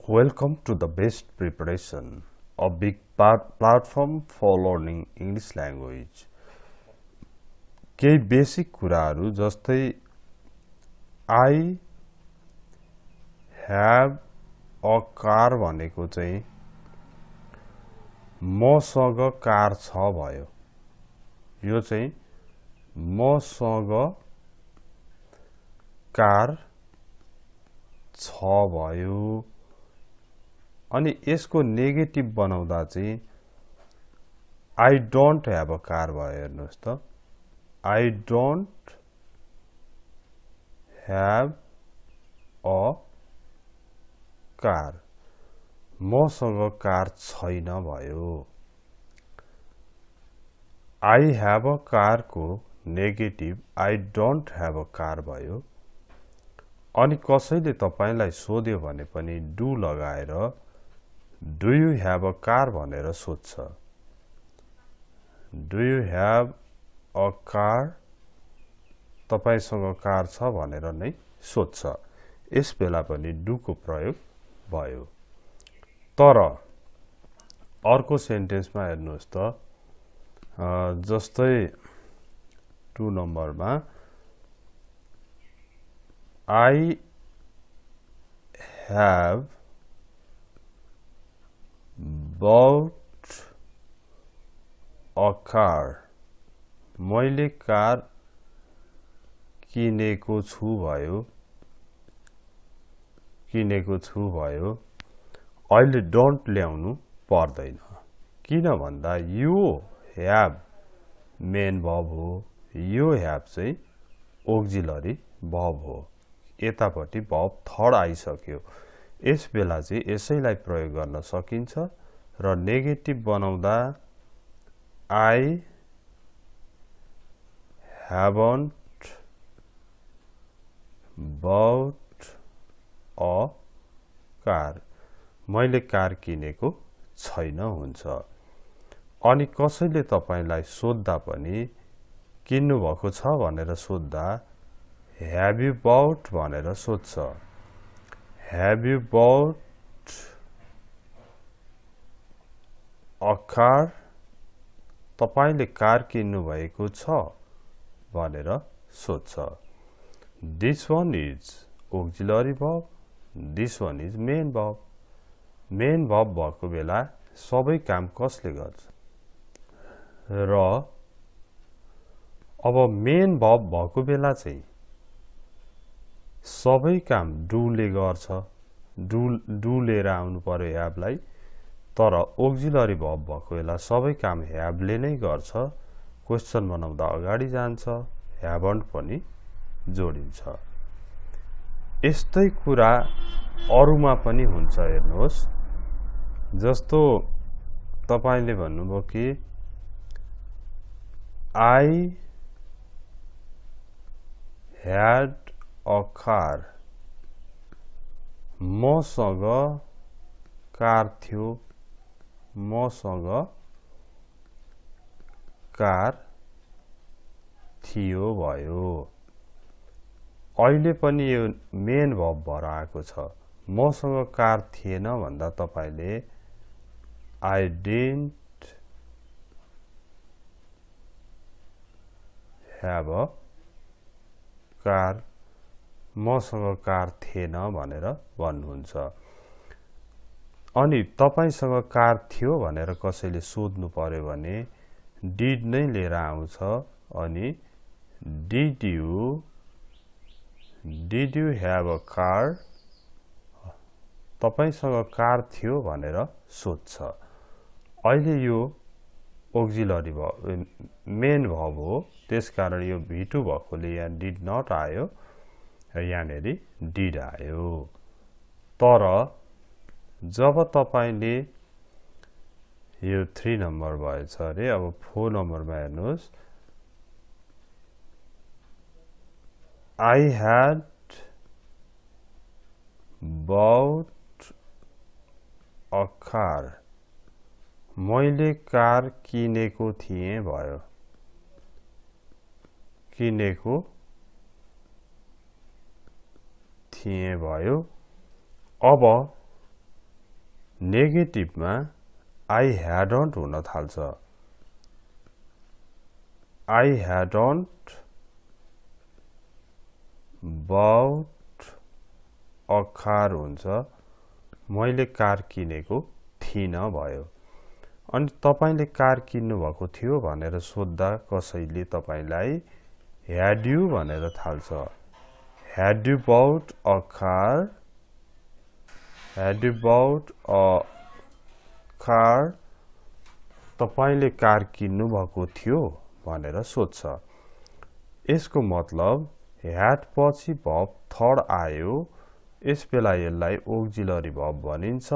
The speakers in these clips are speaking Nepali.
Welcome to the best preparation, a big platform for learning English language. केही बेसिक कुराहरू जस्तै I have a car भनेको चाहिँ मसँग कार छ भयो। यो चाहिँ मसँग कार छ भयो। अनि यसको नेगेटिभ बनाउँदा चाहिँ I don't have a car भयो। हेर्नुहोस् त, I don't have a car, मसँग कार छैन भयो। I have a car को negative I don't have a car भयो। अनि कसैले तपाईलाई सोध्यो भने पनि do लगाएर Do you have a car भनेर सोध्छ। Do you have a car, तपाईसँग कार छ भनेर नै सोध्छ। यस बेला पनि do को प्रयोग भयो। तर अर्को सेन्टेन्समा हेर्नुहोस् त, जस्तै 2 नम्बरमा I have bought a car, मैले कार किनेको छु भयो। अहिले डोन्ट ल्याउनु पर्दैन। किन भन्दा यो have मेन verb हो, यो have चाहिँ auxiliary verb हो। यतापट्टि verb थर्ड आइसक्यो। यस बेला चाहिँ यसैलाई प्रयोग गर्न सकिन्छ र नेगेटिभ बनाउँदा I haven't bought a car, मैले कार किनेको छैन हुन्छ। अनि कसैले तपाईलाई सोध्दा पनि किन्नु भएको छ भनेर सोध्दा Have you bought भनेर सोध्छ। Have you bought a car, तपाईले कार किन्नु भएको छ भनेर सोध्छ। This one is auxiliary verb, this one is main verb. Main verb भएको बेला सबै काम कसले गर्छ र अब मेन verb भएको बेला चाहिँ सबै काम do ले गर्छ। do लिएर आउनु पर्यो have लाई। तर auxiliary verb भएको बेला सबै काम have ले नै गर्छ। क्वेशन बनाउँदा अगाडि जान्छ, haven't पनि जोडिन्छ। यस्तै कुरा अरुमा पनि हुन्छ। हेर्नुहोस्, जस्तो तपाईले भन्नुभयो कि I had a car, मसँग कार थियो, मसँग कार थियो भयो। अहिले पनि यो मेन verb भएर आएको छ। मसँग कार थिएन भन्दा तपाईले I didn't have a car, मसँग कार थिएन भनेर भन्नुहुन्छ। अनि तपाईसँग कार थियो भनेर कसैले सोध्नु पर्यो भने did नै लिएर आउँछ। अनि did you have a car, तपाईसँग कार थियो भनेर सोध्छ। अहिले यो auxiliary verb मेन verb हो, त्यसकारण यो V2 भएकोले यहाँ did not आयो, यहाँनेरि did आयो। तर जब तपाईले यो 3 नम्बर भएछ अरे, अब 4 नम्बरमा हेर्नुहोस्, I had bought a car, मैले कार किनेको थिएँ भयो। किनेको थिएँ भयो। अब नेगेटिभमा I hadn't हुन थाल्छ I hadn't bought a car हुन्छ मैले कार किनेको थिइन भयो अनि तपाईले कार किन्नु भएको थियो भनेर सोध्दा कसैले तपाईलाई had you भनेर थाल्छ had you bought a car had you bought a car तपाईले कार किन्नु भएको थियो भनेर सोध्छ यसको मतलब had पछि verb थर्ड आयो यसबेला यसलाई auxiliary verb भनिन्छ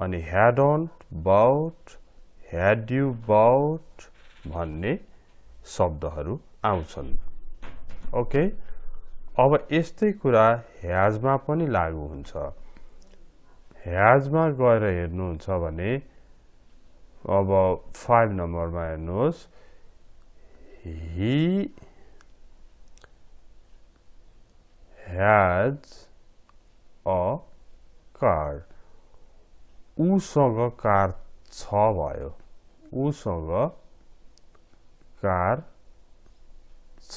अनि hadn't bought had you bought भन्ने शब्दहरू आउँछन् ओके अब यस्तै कुरा has मा पनि लागू हुन्छ has मा गएर हेर्नुहुन्छ भने अब 5 नम्बरमा हेर्नुहोस् he has a car उसँग कार छ भयो उसँग कार छ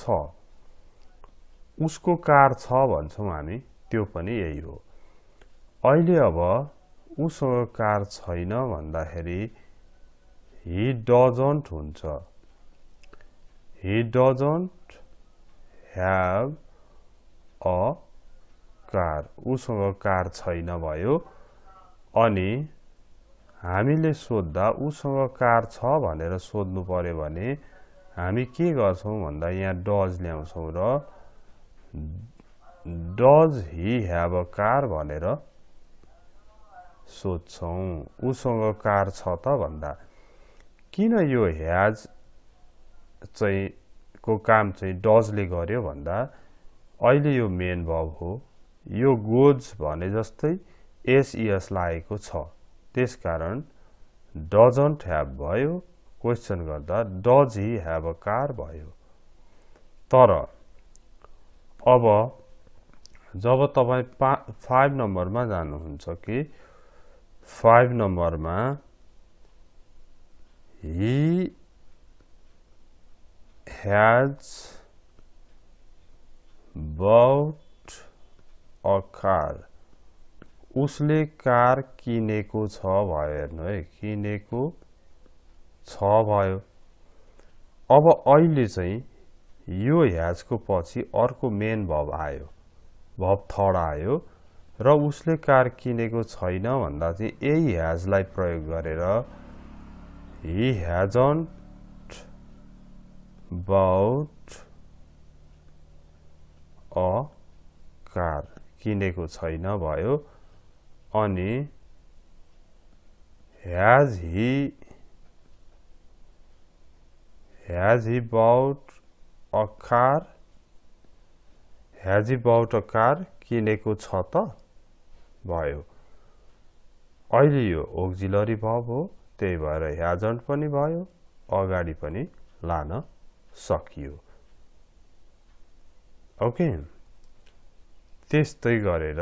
उसको कार छ भन्छौं हामी त्यो पनि यही हो अहिले अब उसँग कार छैन भन्दाखेरि he doesn't हुन्छ he doesn't have a car उसँग कार छैन भयो अनि हामीले सोध्दा उसँग कार छ भनेर सोध्नु पर्यो भने हामी के गर्छौं भन्दा यहाँ does ल्याउँछौं र does he have a car भनेर सोध्छौं उसँग कार छ त भन्दा किन यो has चाहिँ को काम चाहिँ does ले गर्यो भन्दा अहिले यो मेन verb हो यो goes भने जस्तै s लागेको छ त्यसकारण doesn't have भयो क्वेशन गर्दा does he have a car भयो तर अब जब तपाई 5 नम्बरमा जानुहुन्छ कि 5 नम्बरमा he has bought a car उसले कार किनेको छ भयो हेर्नु है किनेको छ भयो अब अहिले चाहिँ यो has को पछि अर्को मेन verb आयो verb थर्ड आयो र उसले कार किनेको छैन भन्दा चाहिँ यही has लाई प्रयोग गरेर he hasn't bought a car किनेको छैन भयो अनि has he bought a car has he bought a car किनेको छ त भयो अहिले यो auxiliary verb हो त्यही भएर hasn't पनि भयो अगाडि पनि लान सकियो ओके त्यस्तै गरेर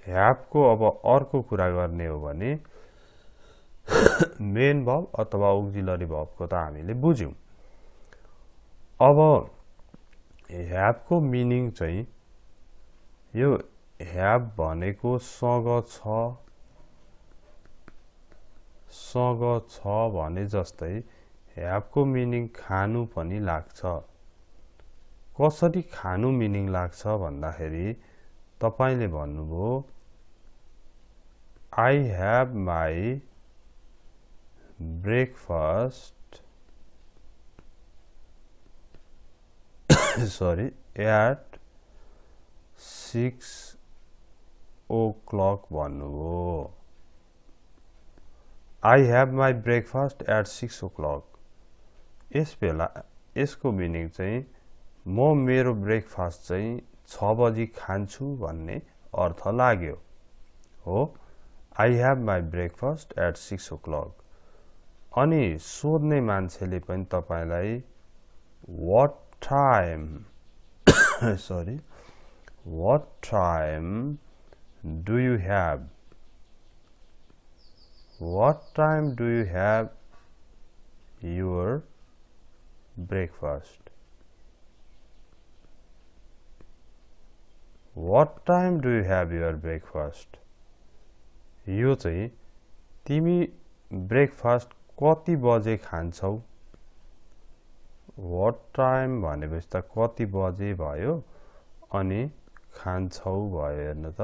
have को अब अर्को कुरा गर्ने हो भने मेन verb अथवा auxiliary verb को त हामीले बुझ्यौं अब have को मिनिङ चाहिँ यो have भनेको सँग छ भने जस्तै have को मिनिङ खानु पनि लाग्छ कसरी खानु मिनिङ लाग्छ भन्दाखेरि तपाईले भन्नुभयो I have my breakfast sorry at 6 o'clock भन्नुभयो I have my breakfast at 6 o'clock यसबेला यसको मिनिङ चाहिँ म मेरो ब्रेकफास्ट चाहिँ 6 बजी खान्छु भन्ने अर्थ लाग्यो हो I have my breakfast at 6 o'clock अनि सोध्ने मान्छेले पनि तपाईलाई what time sorry what time do you have? What time do you have your breakfast? What time do you have your breakfast? यो चाहिँ तिमी ब्रेकफास्ट कति बजे खान्छौ? What time भनेपछि त कति बजे भयो अनि खान्छौ भयो हेर्नु त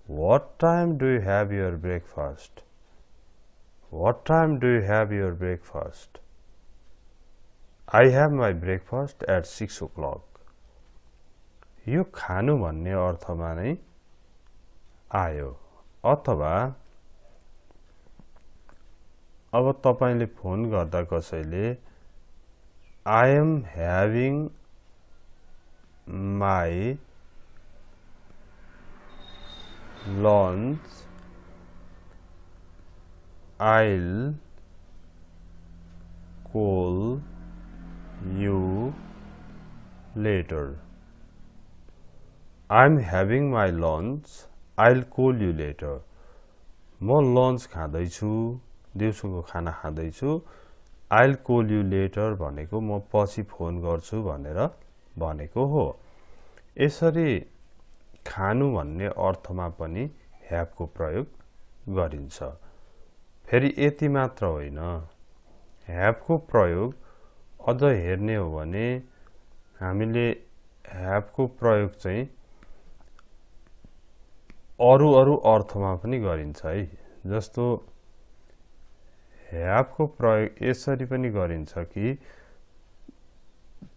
What time do you have your breakfast? What time do you have your breakfast? I have my breakfast at 6 o'clock. यो खानु भन्ने अर्थमा नै आयो अथवा अब तपाईले फोन गर्दा कसैले I am having my lunch. I'll call you later. I'm having my lunch. I'll call you later. म लन्च खाँदैछु दिउँसोको खाना खाँदैछु I'll call you later भनेको म पछि फोन गर्छु भनेर भनेको हो यसरी खानु भन्ने अर्थमा पनि have को प्रयोग गरिन्छ फेरि यति मात्र होइन have को प्रयोग अझ हेर्ने हो भने हामीले have को प्रयोग चाहिँ अरु अर्थमा पनि गरिन्छ है जस्तो have को प्रयोग यसरी पनि गरिन्छ कि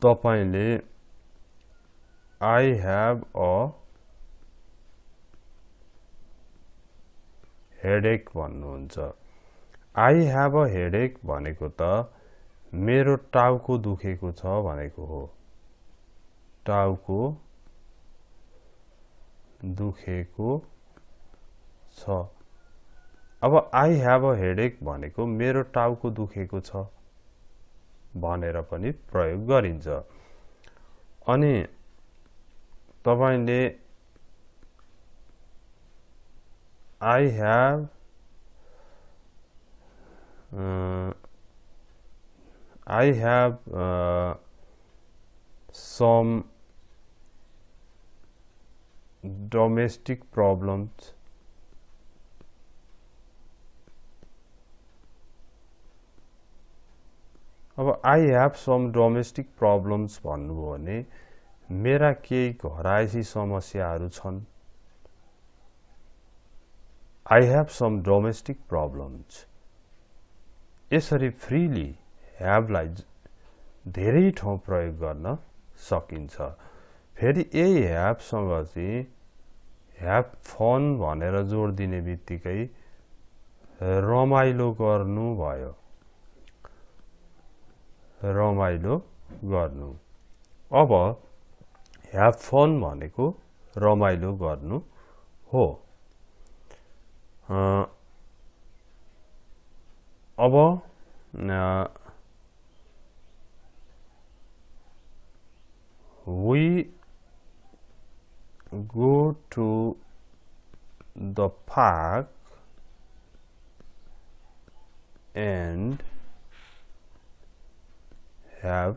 तपाईले I have a headache भन्नुहुन्छ I have a headache भनेको त मेरो टाउको दुखेको छ भनेको हो टाउको दुखेको छ अब I have a headache भनेको मेरो टाउको दुखेको छ भनेर पनि प्रयोग गरिन्छ अनि तपाईले I have some domestic problems अब I have some domestic problems भन्नुभयो भने मेरा केही घरायसी समस्याहरू छन् I have some domestic problems यसरी फ्रीली have लाई धेरै ठाउँ प्रयोग गर्न सकिन्छ फेरि यही have सँग चाहिँ have fun भनेर जोड दिने बित्तिकै रमाइलो गर्नु भयो रमाइलो गर्नु अब have fun भनेको रमाइलो गर्नु हो अब we go to the park and have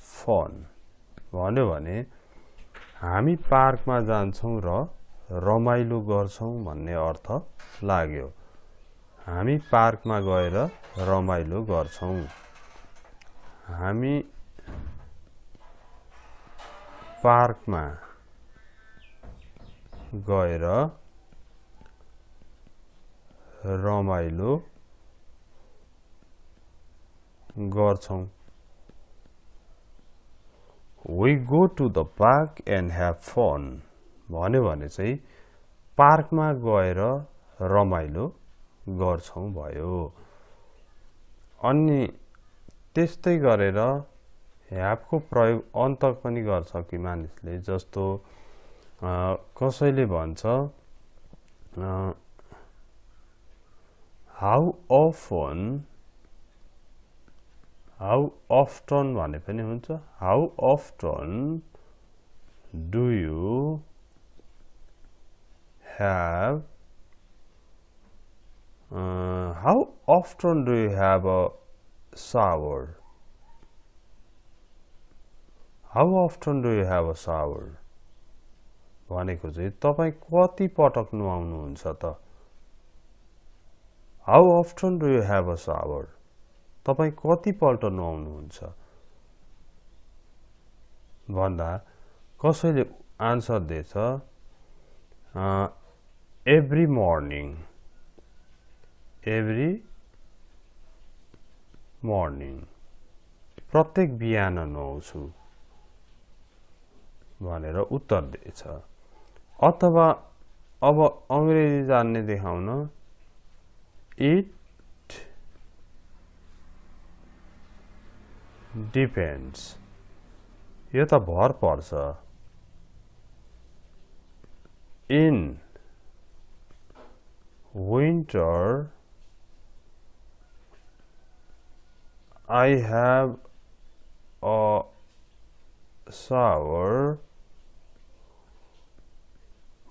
fun भन्यो भने हामी पार्कमा जान्छौं र रमाइलो गर्छौं भन्ने अर्थ लाग्यो हामी पार्कमा गएर रमाइलो गर्छौं हामी पार्कमा गएर रमाइलो गर्छौं We go to the park and have fun भन्यो भने चाहिँ पार्कमा गएर रमाइलो गर्छौं भयो अनि त्यस्तै गरेर have को प्रयोग अन्त पनि गर्छ कि मानिसले जस्तो कसैले भन्छ how often भने पनि हुन्छ how often do you have how often do you have a shower? How often do you have a shower? भनेको चाहिँ तपाई कति पटक नुहाउनुहुन्छ त? How often do you have a shower? तपाई कति पल्ट नुहाउनुहुन्छ? भन्दा कसैले आन्सर दिएछ every morning. Every morning. प्रत्येक बिहान नुहाउँछु भनेर उत्तर दिएछ। अथवा अब अंग्रेजी जान्ने देखाउन it depends. यो त भर पर्छ। In winter I have a shower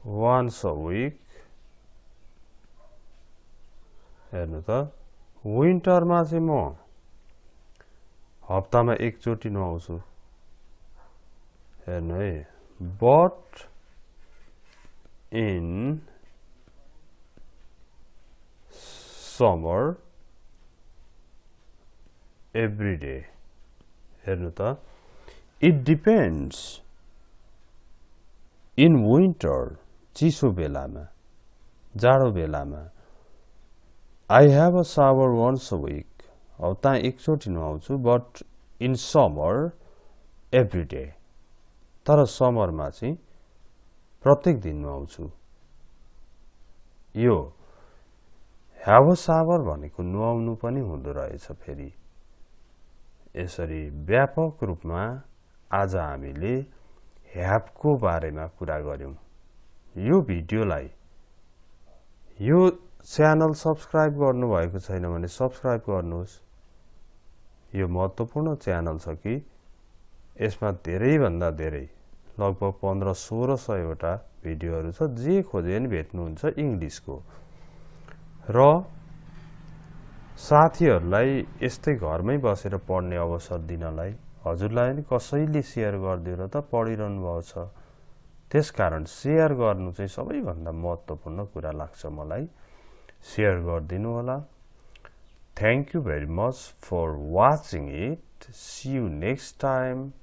once a week. हेर्नु त विन्टरमा चाहिँ म हप्तामा एकचोटी नुहाउँछु। हेर्नु है but in summer every day. हेर्नु त it depends. In winter चिसो बेलामा जाडो बेलामा I have a shower once a week. हप्ता एकचोटी नुहाउँछु but in summer every day. तर समरमा चाहिँ प्रत्येक दिन नुहाउँछु। यो have a shower भनेको नुहाउनु पनि हुँदो रहेछ फेरि। यसरी व्यापक रूपमा आज हामीले have को बारेमा कुरा गर्यौं। यो भिडियोलाई यो च्यानल सब्स्क्राइब गर्नु भएको छैन भने सब्स्क्राइब गर्नुहोस्। यो महत्त्वपूर्ण च्यानल छ कि यसमा धेरै भन्दा धेरै लगभग 1500-1600 वटा भिडियोहरु छ। जे खोजे नि भेट्नुहुन्छ इंग्लिशको। र साथीहरुलाई यस्तै घरमै बसेर पढ्ने अवसर दिनलाई हजुरलाई नि कसैले शेयर गर्दियो र त पढिरहनु भएको छ। त्यसकारण शेयर गर्नु चाहिँ सबैभन्दा महत्त्वपूर्ण कुरा लाग्छ मलाई। शेयर गरिदिनु होला। Thank you very much for watching it. See you next time.